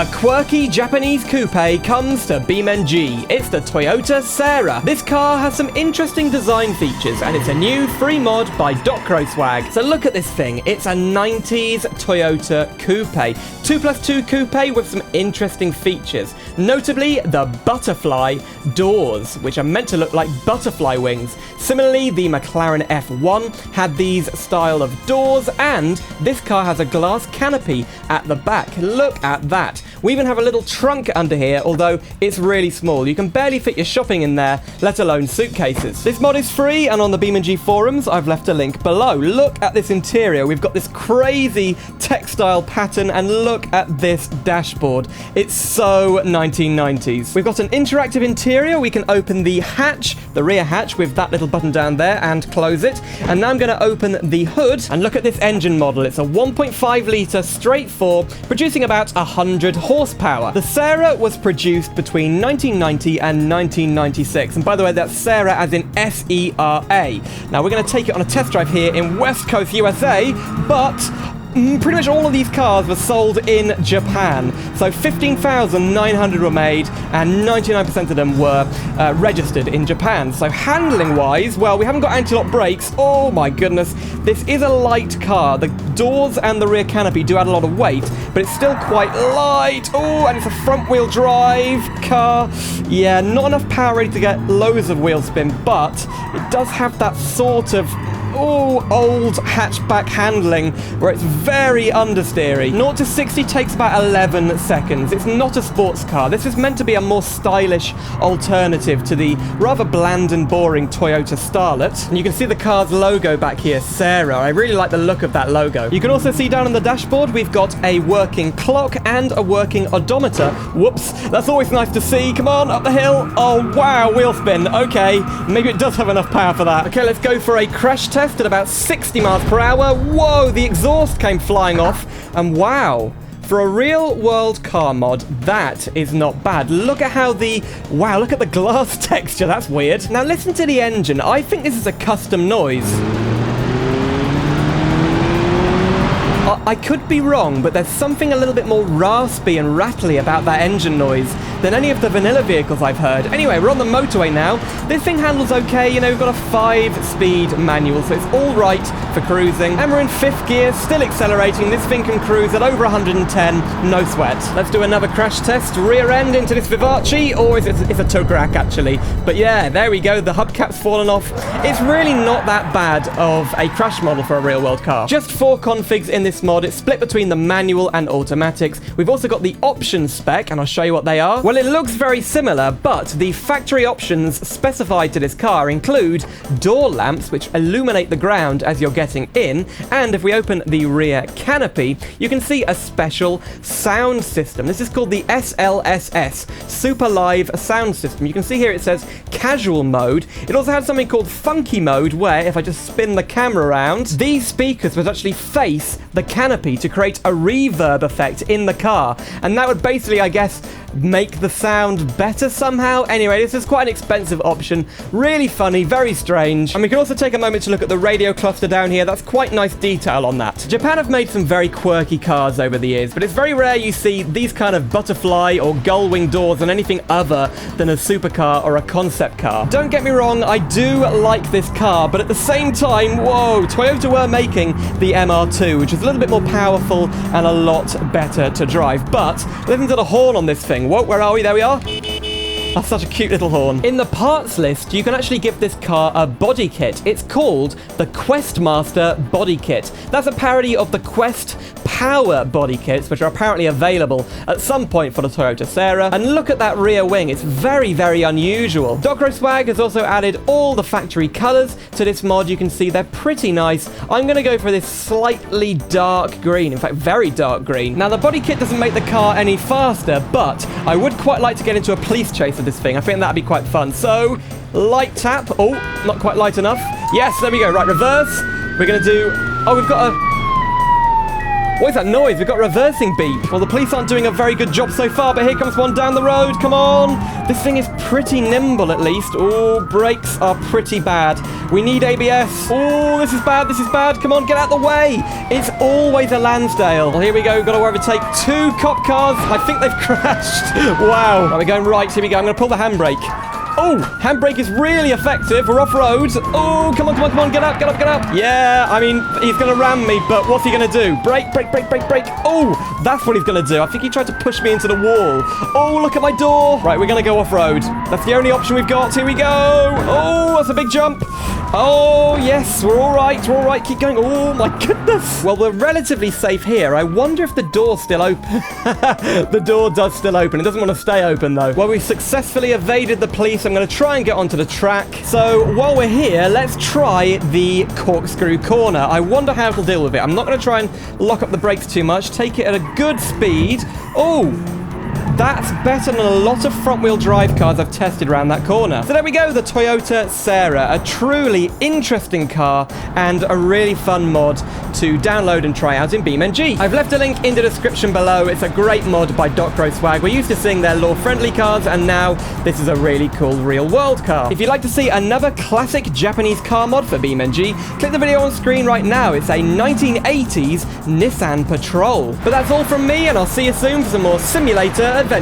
A quirky Japanese coupe comes to beamng. It's the Toyota Sera. This car has some interesting design features, and it's a new free mod by .croswag. So look at this thing. It's a 90s Toyota coupe. 2+2 coupe with some interesting features. Notably, the butterfly doors, which are meant to look like butterfly wings. Similarly, the McLaren F1 had these style of doors, and this car has a glass canopy at the back. Look at that. We even have a little trunk under here, although it's really small. You can barely fit your shopping in there, let alone suitcases. This mod is free, and on the beamng forums, I've left a link below. Look at this interior. We've got this crazy textile pattern, and look at this dashboard. It's so 1990s. We've got an interactive interior. We can open the hatch, the rear hatch, with that little button down there and close it. And now I'm going to open the hood and look at this engine model. It's a 1.5 litre straight 4, producing about 100 horsepower. The Sera was produced between 1990 and 1996. And by the way, that's Sera as in S-E-R-A. Now we're going to take it on a test drive here in West Coast, USA, but pretty much all of these cars were sold in Japan. So 15,900 were made, and 99% of them were registered in Japan. So handling-wise, well, we haven't got anti-lock brakes. Oh my goodness. This is a light car. The doors and the rear canopy do add a lot of weight, but it's still quite light. Oh, and it's a front-wheel drive car. Yeah, not enough power ready to get loads of wheel spin, but it does have that sort of old hatchback handling where it's very understeery. 0 to 60 takes about 11 seconds. It's not a sports car. This is meant to be a more stylish alternative to the rather bland and boring Toyota Starlet. And you can see the car's logo back here, Sera. I really like the look of that logo. You can also see down on the dashboard we've got a working clock and a working odometer. Whoops, that's always nice to see. Come on, up the hill. Oh wow, wheel spin. Okay, maybe it does have enough power for that. Okay, let's go for a crash test at about 60 miles per hour. Whoa, the exhaust came flying off, and wow, for a real-world car mod, that is not bad. Look at how wow, look at the glass texture. That's weird. Now listen to the engine. I think this is a custom noise. I could be wrong, but there's something a little bit more raspy and rattly about that engine noise than any of the vanilla vehicles I've heard. Anyway, we're on the motorway now. This thing handles okay. You know, we've got a 5-speed manual, so it's all right for cruising. And we're in 5th gear, still accelerating. This thing can cruise at over 110, no sweat. Let's do another crash test. Rear end into this Vivace, or it's a Touareg actually. But yeah, there we go. The hubcap's fallen off. It's really not that bad of a crash model for a real-world car. Just 4 configs in this mod. It's split between the manual and automatics. We've also got the options spec, and I'll show you what they are. Well, it looks very similar, but the factory options specified to this car include door lamps, which illuminate the ground as you're getting in, and if we open the rear canopy, you can see a special sound system. This is called the SLSS, Super Live Sound System. You can see here it says casual mode. It also has something called funky mode, where if I just spin the camera around, these speakers would actually face the canopy to create a reverb effect in the car, and that would basically, I guess, make the sound better somehow. Anyway, this is quite an expensive option. Really funny, very strange. And we can also take a moment to look at the radio cluster down here. That's quite nice detail on that. Japan have made some very quirky cars over the years, but it's very rare you see these kind of butterfly or gull-wing doors on anything other than a supercar or a concept car. Don't get me wrong, I do like this car, but at the same time, whoa, Toyota were making the MR2, which is a little bit more powerful and a lot better to drive. But listen to the horn on this thing. Whoa, where are we? There we are. That's such a cute little horn. In the parts list, you can actually give this car a body kit. It's called the QuestMaster body kit. That's a parody of the Quest Power body kits, which are apparently available at some point for the Toyota Sera. And look at that rear wing. It's very, very unusual. .croswag has also added all the factory colors to this mod. You can see they're pretty nice. I'm going to go for this slightly dark green. In fact, very dark green. Now, the body kit doesn't make the car any faster, but I would quite like to get into a police chase with this thing. I think that'd be quite fun. So, light tap. Oh, not quite light enough. Yes, there we go. Right, reverse. We're going to do... Oh, we've got a... What is that noise? We've got a reversing beep. Well, the police aren't doing a very good job so far, but here comes one down the road. Come on. This thing is pretty nimble, at least. Oh, brakes are pretty bad. We need ABS. Oh, this is bad. This is bad. Come on, get out the way. It's always a Lansdale. Well, here we go. Got to overtake 2 cop cars. I think they've crashed. Wow. Right, we're going right. Here we go. I'm going to pull the handbrake. Oh, handbrake is really effective. We're off-road. Oh, come on, come on, come on. Get up, get up, get up. Yeah, I mean, he's going to ram me, but what's he going to do? Brake, brake, brake, brake, brake. Oh, that's what he's going to do. I think he tried to push me into the wall. Oh, look at my door. Right, we're going to go off-road. That's the only option we've got. Here we go. Oh, that's a big jump. Oh, yes, we're all right. We're all right. Keep going. Oh, my goodness. Well, we're relatively safe here. I wonder if the door's still open. The door does still open. It doesn't want to stay open, though. Well, we successfully evaded the police. I'm going to try and get onto the track. So while we're here, let's try the corkscrew corner. I wonder how it'll deal with it. I'm not going to try and lock up the brakes too much. Take it at a good speed. Oh, that's better than a lot of front-wheel drive cars I've tested around that corner. So there we go, the Toyota Sera, a truly interesting car and a really fun mod to download and try out in BeamNG. I've left a link in the description below. It's a great mod by DocGrowSwag. We're used to seeing their law-friendly cars, and now this is a really cool real-world car. If you'd like to see another classic Japanese car mod for BeamNG, click the video on screen right now. It's a 1980s Nissan Patrol. But that's all from me, and I'll see you soon for some more simulator adventures.